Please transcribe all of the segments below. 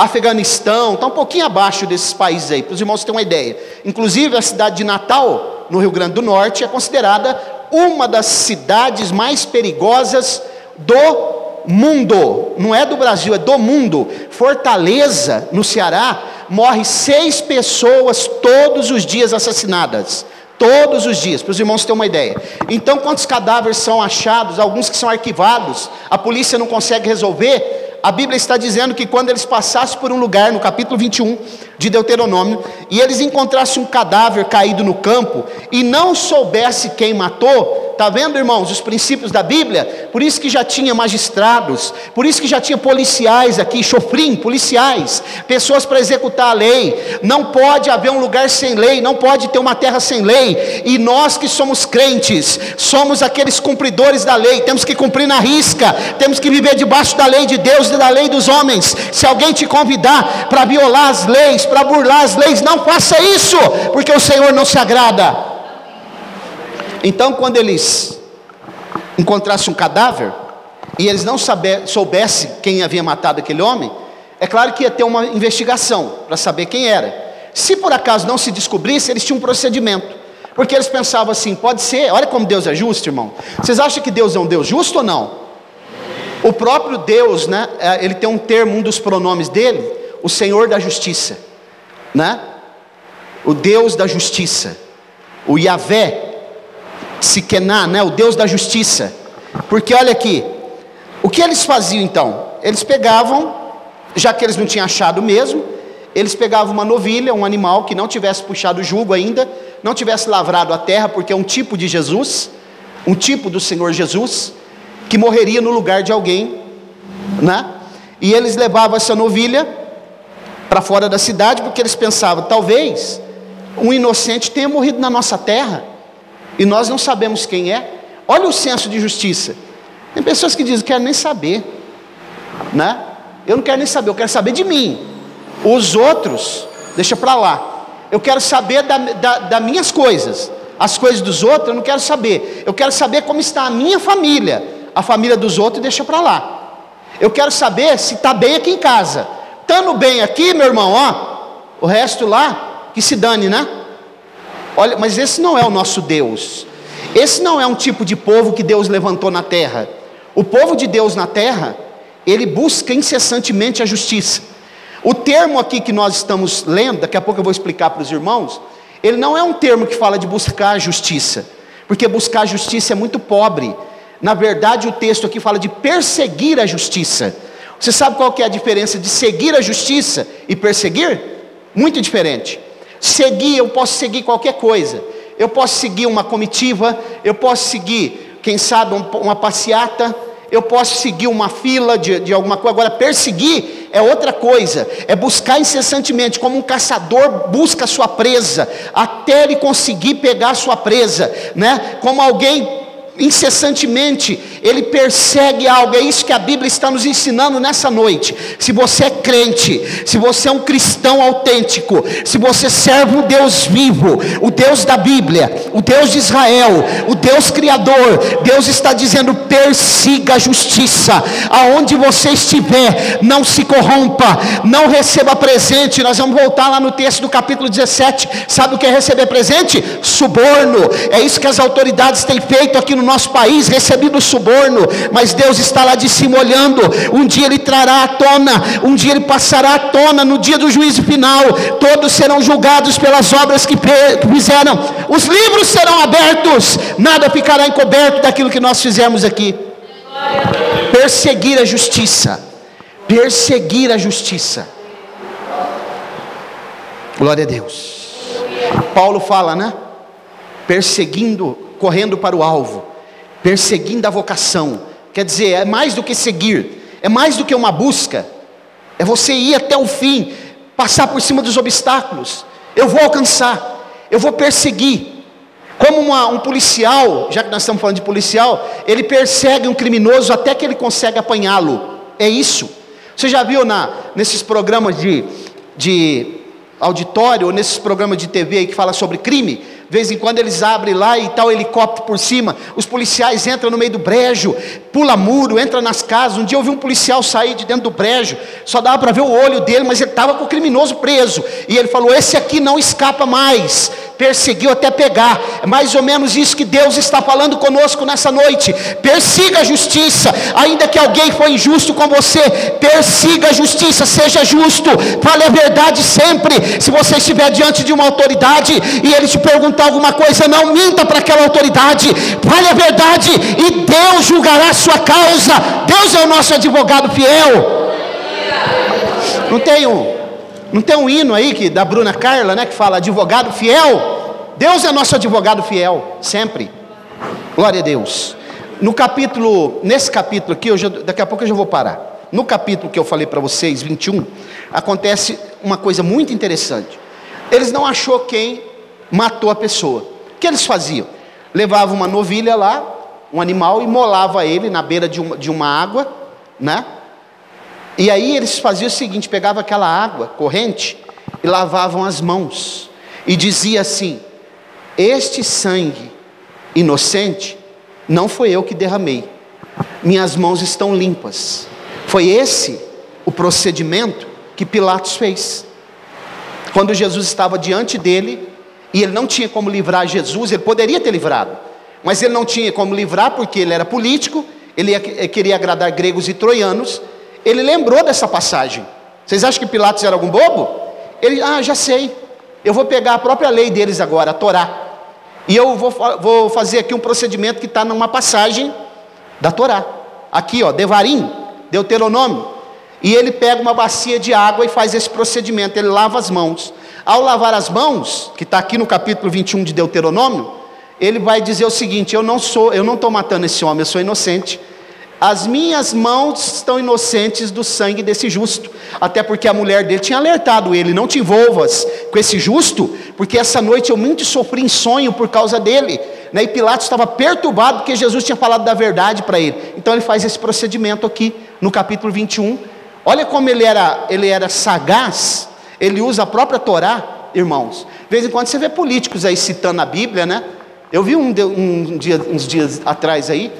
Afeganistão, está um pouquinho abaixo desses países aí, para os irmãos terem uma ideia. Inclusive a cidade de Natal, no Rio Grande do Norte, é considerada uma das cidades mais perigosas do mundo, não é do Brasil, é do mundo. Fortaleza, no Ceará, morre 6 pessoas todos os dias assassinadas, todos os dias, para os irmãos terem uma ideia. Então, quantos cadáveres são achados, alguns que são arquivados, a polícia não consegue resolver. A Bíblia está dizendo que quando eles passassem por um lugar, no capítulo 21 de Deuteronômio, e eles encontrassem um cadáver caído no campo, e não soubesse quem matou, está vendo, irmãos, os princípios da Bíblia? Por isso que já tinha magistrados, por isso que já tinha policiais aqui, chofrim, policiais, pessoas para executar a lei. Não pode haver um lugar sem lei, não pode ter uma terra sem lei, e nós que somos crentes, somos aqueles cumpridores da lei, temos que cumprir na risca, temos que viver debaixo da lei de Deus e da lei dos homens. Se alguém te convidar para violar as leis, para burlar as leis, não faça isso, porque o Senhor não se agrada. Então, quando eles encontrassem um cadáver, e eles não soubessem quem havia matado aquele homem, é claro que ia ter uma investigação, para saber quem era. Se por acaso não se descobrisse, eles tinham um procedimento, porque eles pensavam assim, pode ser, olha como Deus é justo, irmão. Vocês acham que Deus é um Deus justo ou não? O próprio Deus, né, ele tem um termo, um dos pronomes dele, o Senhor da Justiça, né? O Deus da Justiça, o Yahvé, Siquená, né? O Deus da Justiça. Porque olha aqui, o que eles faziam então? Eles pegavam, já que eles não tinham achado mesmo, eles pegavam uma novilha, um animal que não tivesse puxado o jugo ainda, não tivesse lavrado a terra, porque é um tipo de Jesus, um tipo do Senhor Jesus, que morreria no lugar de alguém, né? E eles levavam essa novilha para fora da cidade, porque eles pensavam, talvez um inocente tenha morrido na nossa terra, e nós não sabemos quem é. Olha o senso de justiça. Tem pessoas que dizem, quero nem saber, né? Eu não quero nem saber, eu quero saber de mim. Os outros, deixa para lá. Eu quero saber das minhas coisas. As coisas dos outros eu não quero saber. Eu quero saber como está a minha família. A família dos outros deixa para lá. Eu quero saber se está bem aqui em casa. Estando bem aqui, meu irmão, ó, o resto lá, que se dane, né? Olha, mas esse não é o nosso Deus. Esse não é um tipo de povo que Deus levantou na terra. O povo de Deus na terra, ele busca incessantemente a justiça. O termo aqui que nós estamos lendo, daqui a pouco eu vou explicar para os irmãos, ele não é um termo que fala de buscar a justiça, porque buscar a justiça é muito pobre. Na verdade, o texto aqui fala de perseguir a justiça. Você sabe qual que é a diferença de seguir a justiça e perseguir? Muito diferente. Seguir, eu posso seguir qualquer coisa. Eu posso seguir uma comitiva, eu posso seguir, quem sabe, uma passeata, eu posso seguir uma fila de alguma coisa. Agora, perseguir é outra coisa, é buscar incessantemente, como um caçador busca a sua presa, até ele conseguir pegar a sua presa, né? Como alguém incessantemente, ele persegue algo. É isso que a Bíblia está nos ensinando nessa noite. Se você é crente, se você é um cristão autêntico, se você serve o Deus vivo, o Deus da Bíblia, o Deus de Israel, o Deus Criador, Deus está dizendo, persiga a justiça, aonde você estiver, não se corrompa, não receba presente. Nós vamos voltar lá no texto do capítulo 17, sabe o que é receber presente? Suborno. É isso que as autoridades têm feito aqui no nosso país, recebido suborno, mas Deus está lá de cima olhando. Um dia Ele trará à tona, um dia Ele passará à tona, no dia do juízo final, todos serão julgados pelas obras que fizeram, os livros serão abertos, nada ficará encoberto daquilo que nós fizemos aqui. Perseguir a justiça, perseguir a justiça, glória a Deus. Paulo fala, né? Perseguindo, correndo para o alvo, perseguindo a vocação. Quer dizer, é mais do que seguir, é mais do que uma busca, é você ir até o fim, passar por cima dos obstáculos. Eu vou alcançar, eu vou perseguir, como um policial, já que nós estamos falando de policial, ele persegue um criminoso até que ele consegue apanhá-lo. É isso. Você já viu nesses programas de auditório, ou nesses programas de TV aí que fala sobre crime? De vez em quando eles abrem lá e tá o helicóptero por cima, os policiais entram no meio do brejo, pula muro, entra nas casas. Um dia eu vi um policial sair de dentro do brejo, só dava para ver o olho dele, mas ele estava com o criminoso preso, e ele falou: esse aqui não escapa mais. Perseguiu até pegar. É mais ou menos isso que Deus está falando conosco nessa noite. Persiga a justiça, ainda que alguém foi injusto com você, persiga a justiça, seja justo, fale a verdade sempre. Se você estiver diante de uma autoridade e ele te perguntar alguma coisa, não minta para aquela autoridade, fale a verdade e Deus julgará a sua causa. Deus é o nosso advogado fiel. Não tem um hino aí da Bruna Carla, né, que fala advogado fiel? Deus é nosso advogado fiel, sempre. Glória a Deus. Nesse capítulo aqui, daqui a pouco eu já vou parar. No capítulo que eu falei para vocês, 21, acontece uma coisa muito interessante. Eles não achou quem matou a pessoa. O que eles faziam? Levavam uma novilha lá, um animal, e molava ele na beira de uma água, né? E aí eles faziam o seguinte: pegavam aquela água corrente e lavavam as mãos, e dizia assim: este sangue inocente não foi eu que derramei, minhas mãos estão limpas. Foi esse o procedimento que Pilatos fez. Quando Jesus estava diante dele, e ele não tinha como livrar Jesus, ele poderia ter livrado, mas ele não tinha como livrar porque ele era político, ele queria agradar gregos e troianos. Ele lembrou dessa passagem. Vocês acham que Pilatos era algum bobo? Ele, já sei, eu vou pegar a própria lei deles agora, a Torá, e eu vou fazer aqui um procedimento que está numa passagem da Torá, aqui ó, Devarim, Deuteronômio. E ele pega uma bacia de água e faz esse procedimento, ele lava as mãos. Ao lavar as mãos, que está aqui no capítulo 21 de Deuteronômio, ele vai dizer o seguinte: eu não estou matando esse homem, eu sou inocente. As minhas mãos estão inocentes do sangue desse justo. Até porque a mulher dele tinha alertado ele: não te envolvas com esse justo, porque essa noite eu muito sofri em sonho por causa dele, né? E Pilatos estava perturbado porque Jesus tinha falado da verdade para ele. Então ele faz esse procedimento aqui no capítulo 21. Olha como ele era sagaz. Ele usa a própria Torá, irmãos. De vez em quando você vê políticos aí citando a Bíblia, né? Eu vi uns dias atrás aí,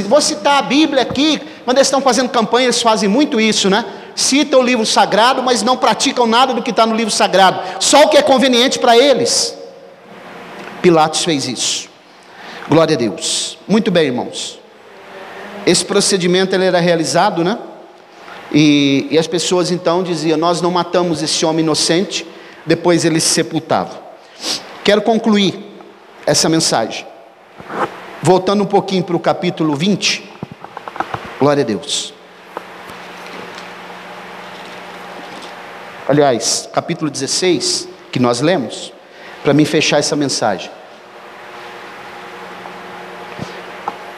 vou citar a Bíblia aqui. Quando eles estão fazendo campanha, eles fazem muito isso, né? Citam o livro sagrado, mas não praticam nada do que está no livro sagrado, só o que é conveniente para eles. Pilatos fez isso. Glória a Deus. Muito bem, irmãos. Esse procedimento ele era realizado, né? E as pessoas então diziam: nós não matamos esse homem inocente. Depois eles sepultavam. Quero concluir essa mensagem voltando um pouquinho para o capítulo 20. Glória a Deus. Aliás, capítulo 16, que nós lemos, para mim fechar essa mensagem.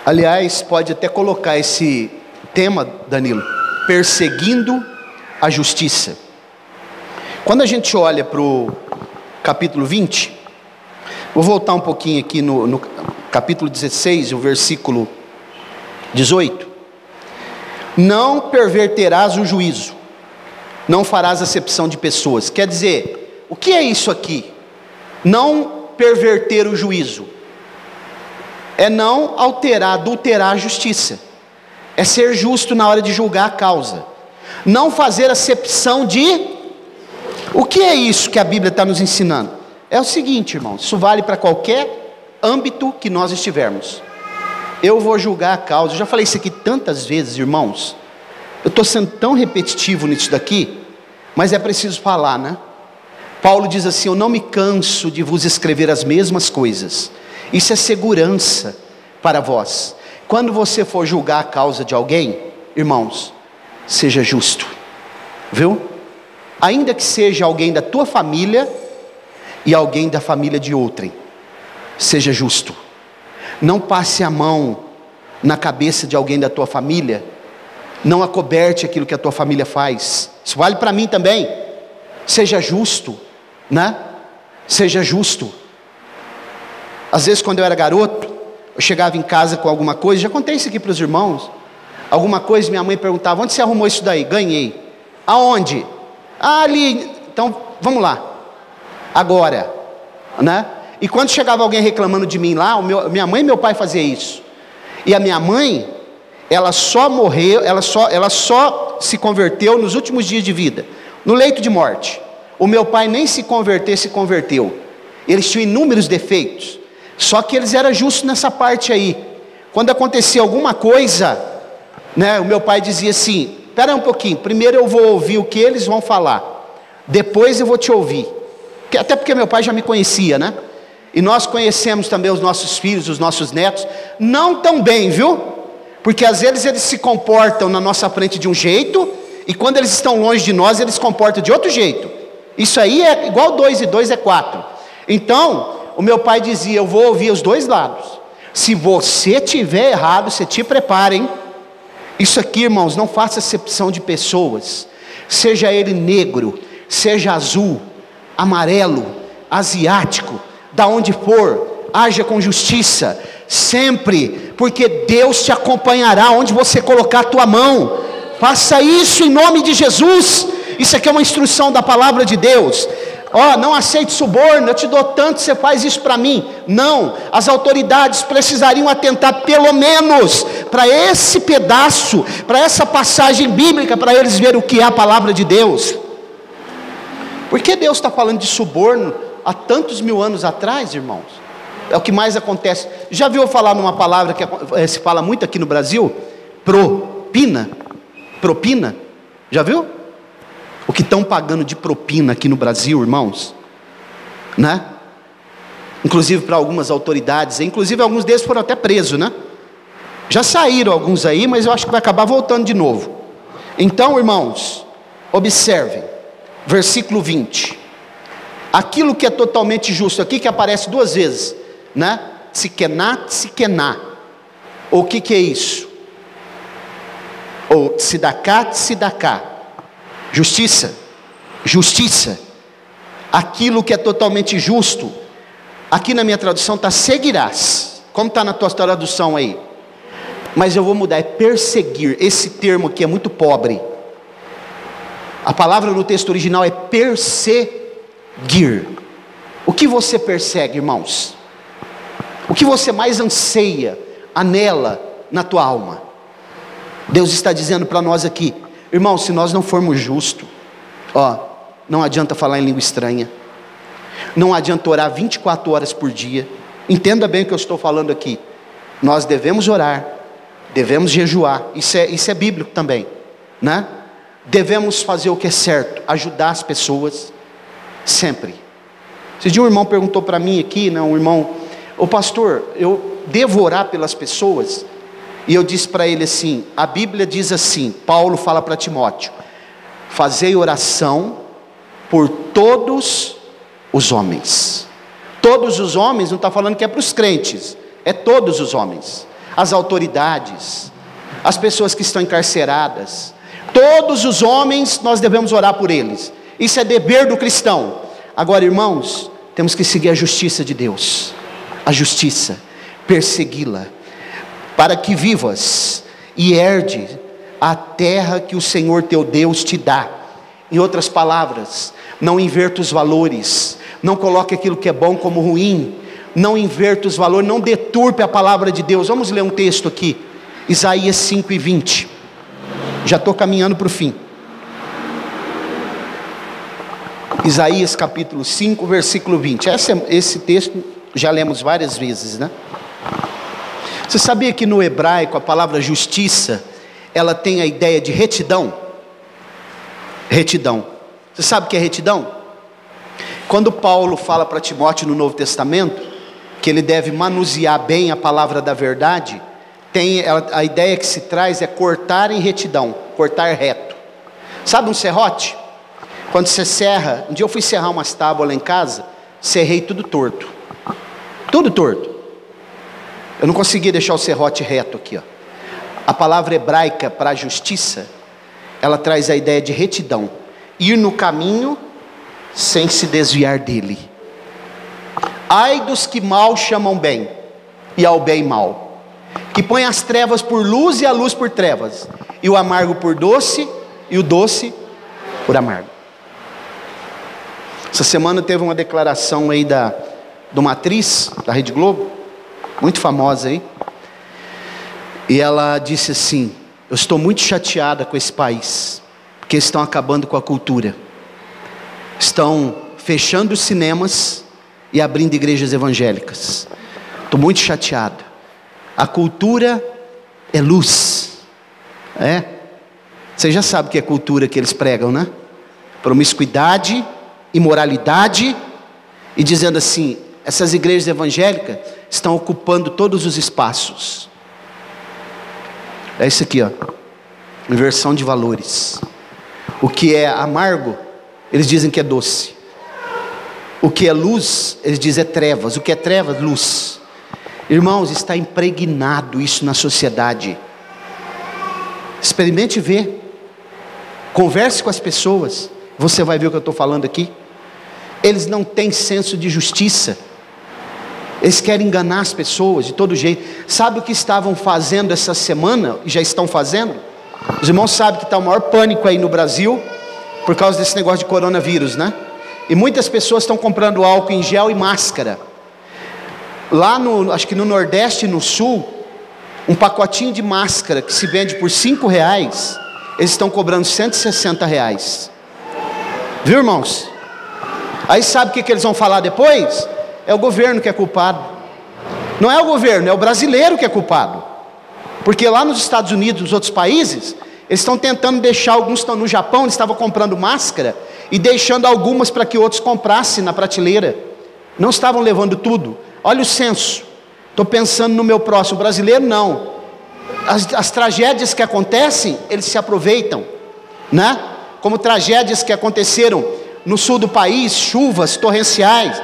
Aliás, pode até colocar esse tema, Danilo: perseguindo a justiça. Quando a gente olha para o capítulo 20, vou voltar um pouquinho aqui no capítulo 16, o versículo 18. Não perverterás o juízo, não farás acepção de pessoas. Quer dizer, o que é isso aqui? Não perverter o juízo é não adulterar a justiça, é ser justo na hora de julgar a causa, não fazer acepção de... O que é isso que a Bíblia está nos ensinando? É o seguinte, irmãos, isso vale para qualquer âmbito que nós estivermos. Eu vou julgar a causa. Eu já falei isso aqui tantas vezes, irmãos. Eu estou sendo tão repetitivo nisso daqui, mas é preciso falar, né? Paulo diz assim: eu não me canso de vos escrever as mesmas coisas. Isso é segurança para vós. Quando você for julgar a causa de alguém, irmãos, seja justo, viu? Ainda que seja alguém da tua família e alguém da família de outrem, seja justo. Não passe a mão na cabeça de alguém da tua família, não acoberte aquilo que a tua família faz. Isso vale para mim também. Seja justo, né? Seja justo. Às vezes quando eu era garoto, eu chegava em casa com alguma coisa, já contei isso aqui para os irmãos, alguma coisa, minha mãe perguntava: onde você arrumou isso daí? Ganhei. Aonde? Ali. Então vamos lá, agora, né? E quando chegava alguém reclamando de mim lá, minha mãe e meu pai faziam isso. E a minha mãe, ela só morreu, ela só se converteu nos últimos dias de vida, no leito de morte. O meu pai nem se converteu. Eles tinham inúmeros defeitos, só que eles eram justos nessa parte aí. Quando acontecia alguma coisa, né, o meu pai dizia assim: espera um pouquinho, primeiro eu vou ouvir o que eles vão falar, depois eu vou te ouvir. Até porque meu pai já me conhecia, né? E nós conhecemos também os nossos filhos, os nossos netos, não tão bem, viu? Porque às vezes eles se comportam na nossa frente de um jeito, e quando eles estão longe de nós, eles se comportam de outro jeito. Isso aí é igual 2 e 2 é 4. Então, o meu pai dizia: eu vou ouvir os dois lados. Se você tiver errado, você te prepara, hein? Isso aqui, irmãos, não faça acepção de pessoas. Seja ele negro, seja azul, amarelo, asiático, da onde for, haja com justiça, sempre, porque Deus te acompanhará onde você colocar a tua mão. Faça isso em nome de Jesus. Isso aqui é uma instrução da palavra de Deus. Não aceite suborno, eu te dou tanto, você faz isso para mim. Não, as autoridades precisariam atentar pelo menos para esse pedaço, para essa passagem bíblica, para eles verem o que é a palavra de Deus. Por que Deus está falando de suborno há tantos mil anos atrás, irmãos? É o que mais acontece. Já viu falar numa palavra que se fala muito aqui no Brasil? Propina. Propina, já viu? O que estão pagando de propina aqui no Brasil, irmãos, né? Inclusive para algumas autoridades, inclusive alguns deles foram até presos, né? Já saíram alguns aí, mas eu acho que vai acabar voltando de novo. Então, irmãos, observem, versículo 20, aquilo que é totalmente justo, aqui que aparece 2 vezes, né? Tsekená, tsekená. O que é isso? Ou tzedaká, tzedaká. Justiça, justiça, aquilo que é totalmente justo. Aqui na minha tradução está seguirás, como está na tua tradução aí? Mas eu vou mudar, é perseguir. Esse termo aqui é muito pobre. A palavra no texto original é perseguir. O que você persegue, irmãos? O que você mais anseia, anela na tua alma? Deus está dizendo para nós aqui: irmão, se nós não formos justos, não adianta falar em língua estranha, não adianta orar 24 horas por dia. Entenda bem o que eu estou falando aqui. Nós devemos orar, devemos jejuar, isso é bíblico também, né? Devemos fazer o que é certo, ajudar as pessoas, sempre. Esse dia um irmão perguntou para mim aqui, um irmão: ô pastor, eu devo orar pelas pessoas? E eu disse para ele assim: a Bíblia diz assim, Paulo fala para Timóteo: fazei oração por todos os homens. Todos os homens, não está falando que é para os crentes, é todos os homens, as autoridades, as pessoas que estão encarceradas, todos os homens nós devemos orar por eles. Isso é dever do cristão. Agora, irmãos, temos que seguir a justiça de Deus, a justiça, persegui-la, para que vivas e herde a terra que o Senhor teu Deus te dá. Em outras palavras, não inverta os valores, não coloque aquilo que é bom como ruim, não inverta os valores, não deturpe a palavra de Deus. Vamos ler um texto aqui, Isaías 5:20, já estou caminhando para o fim. Isaías capítulo 5, versículo 20, esse texto já lemos várias vezes, né? Você sabia que no hebraico a palavra justiça, ela tem a ideia de retidão? Retidão. Você sabe o que é retidão? Quando Paulo fala para Timóteo no Novo Testamento, que ele deve manusear bem a palavra da verdade, a ideia que se traz é cortar em retidão, cortar reto. Sabe um serrote? Quando você serra, um dia eu fui serrar umas tábuas lá em casa, serrei tudo torto. Tudo torto. Eu não conseguia deixar o serrote reto aqui, A palavra hebraica para justiça, ela traz a ideia de retidão, ir no caminho sem se desviar dele. Ai dos que mal chamam bem, e ao bem mal, que põem as trevas por luz e a luz por trevas, e o amargo por doce, e o doce por amargo. Essa semana teve uma declaração aí de uma atriz da Rede Globo, muito famosa aí. E ela disse assim: eu estou muito chateada com esse país, porque estão acabando com a cultura. Estão fechando os cinemas e abrindo igrejas evangélicas. Estou muito chateado. A cultura é luz. Você já sabe o que é cultura que eles pregam, né? Promiscuidade, imoralidade, e dizendo assim: essas igrejas evangélicas estão ocupando todos os espaços. É isso aqui, ó. Inversão de valores. O que é amargo, eles dizem que é doce. O que é luz, eles dizem é trevas. O que é trevas, luz. Irmãos, está impregnado isso na sociedade. Experimente ver. Converse com as pessoas. Você vai ver o que eu estou falando aqui. Eles não têm senso de justiça. Eles querem enganar as pessoas de todo jeito. Sabe o que estavam fazendo essa semana? E já estão fazendo? Os irmãos sabem que está o maior pânico aí no Brasil, por causa desse negócio de coronavírus, né? E muitas pessoas estão comprando álcool em gel e máscara. Lá acho que no Nordeste e no Sul, um pacotinho de máscara que se vende por R$5, eles estão cobrando R$160. Viu, irmãos? Aí sabe o que eles vão falar depois? É o governo que é culpado. Não é o governo, é o brasileiro que é culpado. Porque lá nos Estados Unidos, nos outros países, eles estão tentando deixar, alguns estão no Japão, eles estavam comprando máscara e deixando algumas para que outros comprassem na prateleira. Não estavam levando tudo. Olha o censo. Estou pensando no meu próximo. O brasileiro não. As tragédias que acontecem, eles se aproveitam, né? Como tragédias que aconteceram no sul do país, chuvas torrenciais,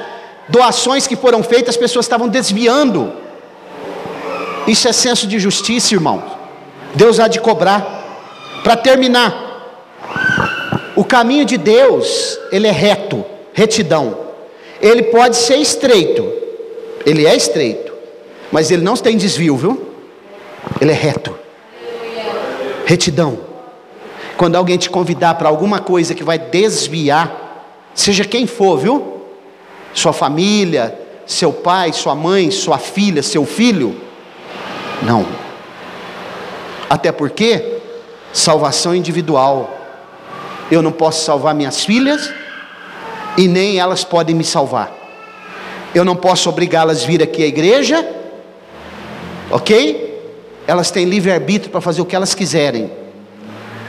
doações que foram feitas, as pessoas estavam desviando. Isso é senso de justiça, irmão. Deus há de cobrar. Para terminar, o caminho de Deus, ele é reto, retidão. Ele pode ser estreito, ele é estreito, mas ele não tem desvio, viu? Ele é reto, retidão. Quando alguém te convidar para alguma coisa que vai desviar, seja quem for, viu? Sua família, seu pai, sua mãe, sua filha, seu filho, não. Até porque salvação individual. Eu não posso salvar minhas filhas e nem elas podem me salvar. Eu não posso obrigá-las a vir aqui à igreja, ok? Elas têm livre-arbítrio para fazer o que elas quiserem.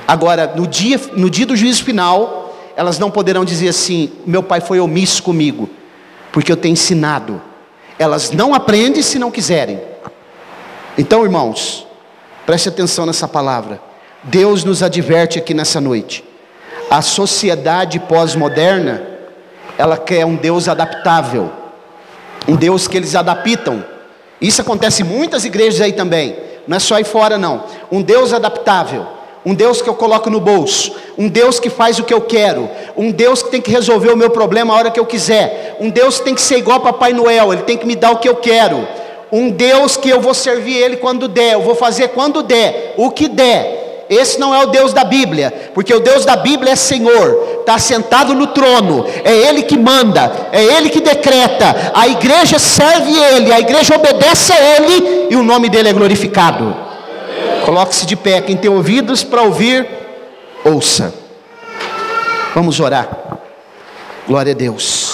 Agora, no dia do juízo final, elas não poderão dizer assim: meu pai foi omisso comigo, porque eu tenho ensinado. Elas não aprendem se não quiserem. Então, irmãos, preste atenção nessa palavra. Deus nos adverte aqui nessa noite. A sociedade pós-moderna, ela quer um Deus adaptável, um Deus que eles adaptam. Isso acontece em muitas igrejas aí também, não é só aí fora não. Um Deus adaptável, um Deus que eu coloco no bolso, um Deus que faz o que eu quero, um Deus que tem que resolver o meu problema a hora que eu quiser, um Deus que tem que ser igual a Papai Noel, ele tem que me dar o que eu quero, um Deus que eu vou servir ele quando der, eu vou fazer quando der, o que der. Esse não é o Deus da Bíblia, porque o Deus da Bíblia é Senhor, está sentado no trono, é Ele que manda, é Ele que decreta, a igreja serve Ele, a igreja obedece a Ele, e o nome dEle é glorificado. Coloque-se de pé, quem tem ouvidos para ouvir, ouça. Vamos orar. Glória a Deus.